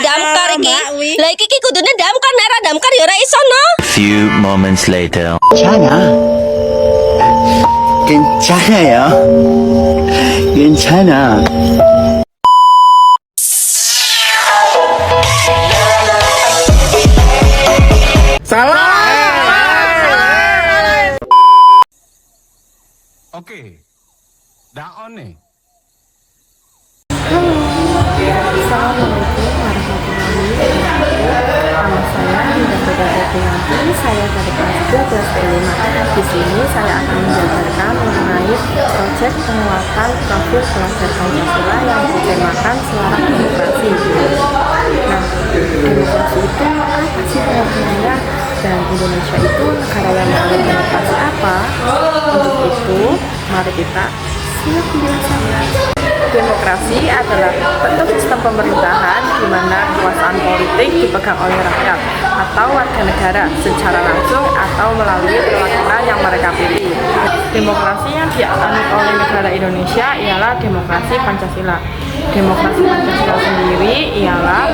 damkar iki. Lah iki kudune damkar, nek ora damkar ya ora iso no. Few moments later. 괜찮아요. 괜찮아. Oke, daon nih. Assalamualaikum warahmatullahi wabarakatuh. Nama saya Dinda Fedayanti. Saya dari kelas 12 B5. Di sini saya akan menjabarkan mengenai proyek penguatan profil pelajar Pancasila yang bertemakan suara demokrasi. Nah, demokrasi itu apa sih sebenarnya? Dan Indonesia itu negara yang menganut demokrasi apa? Untuk itu, mari kita simak penjelasannya. Demokrasi adalah bentuk sistem pemerintahan di mana kekuasaan politik dipegang oleh rakyat atau warga negara secara langsung atau melalui perwakilan yang mereka pilih. Demokrasi yang dianut oleh negara Indonesia ialah demokrasi Pancasila. Demokrasi Pancasila sendiri ialah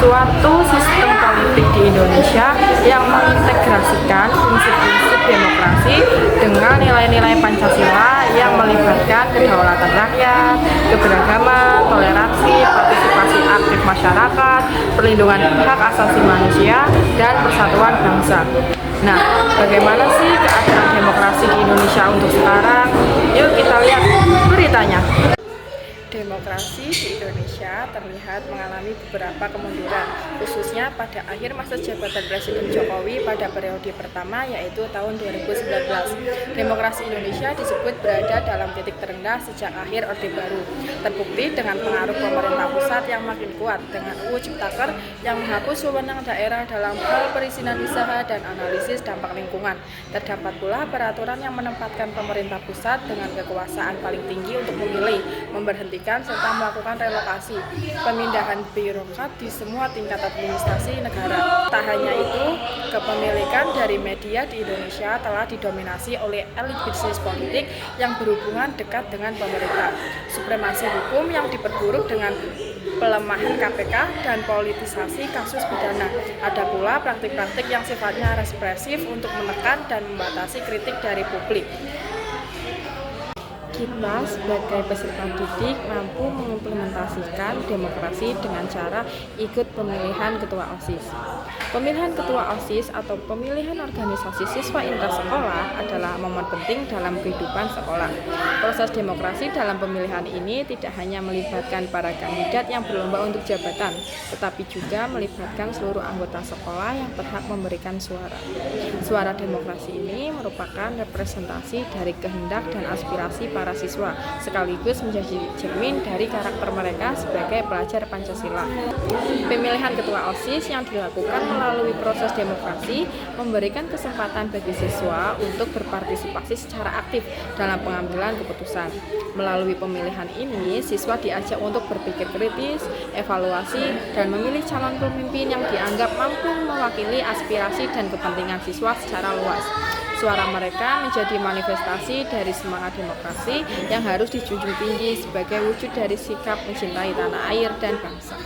suatu sistem politik di Indonesia yang mengintegrasikan prinsip-prinsip demokrasi dengan nilai-nilai Pancasila yang melibatkan kedaulatan rakyat, keberagaman, toleransi, partisipasi aktif masyarakat, perlindungan hak asasi manusia, dan persatuan bangsa. Nah, bagaimana sih keadaan demokrasi di Indonesia untuk sekarang? Yuk kita lihat beritanya. Demokrasi di Indonesia terlihat mengalami beberapa kemunduran, khususnya pada akhir masa jabatan Presiden Jokowi pada periode pertama yaitu tahun 2019. Demokrasi Indonesia disebut berada dalam titik terendah sejak akhir Orde Baru. Terbukti dengan pengaruh pemerintah pusat yang makin kuat dengan UU Ciptaker yang menghapus wewenang daerah dalam hal perizinan usaha dan analisis dampak lingkungan. Terdapat pula peraturan yang menempatkan pemerintah pusat dengan kekuasaan paling tinggi untuk memilih, memberhentikan serta melakukan relokasi, pemindahan birokrat di semua tingkat administrasi negara. Tak hanya itu, kepemilikan dari media di Indonesia telah didominasi oleh elit bisnis politik yang berhubungan dekat dengan pemerintah. Supremasi hukum yang diperburuk dengan pelemahan KPK dan politisasi kasus pidana. Ada pula praktik-praktik yang sifatnya represif untuk menekan dan membatasi kritik dari publik. Kita sebagai peserta didik mampu mengimplementasikan demokrasi dengan cara ikut pemilihan ketua OSIS. Pemilihan ketua OSIS atau pemilihan organisasi siswa intrasekolah adalah momen penting dalam kehidupan sekolah. Proses demokrasi dalam pemilihan ini tidak hanya melibatkan para kandidat yang berlomba untuk jabatan, tetapi juga melibatkan seluruh anggota sekolah yang berhak memberikan suara. Suara demokrasi ini merupakan representasi dari kehendak dan aspirasi para siswa, sekaligus menjadi cermin dari karakter mereka sebagai pelajar Pancasila. Pemilihan ketua OSIS yang dilakukan melalui proses demokrasi memberikan kesempatan bagi siswa untuk berpartisipasi secara aktif dalam pengambilan keputusan. Melalui pemilihan ini, siswa diajak untuk berpikir kritis, evaluasi, dan memilih calon pemimpin yang dianggap mampu mewakili aspirasi dan kepentingan siswa secara luas. Suara mereka menjadi manifestasi dari semangat demokrasi yang harus dijunjung tinggi sebagai wujud dari sikap mencintai tanah air dan bangsa.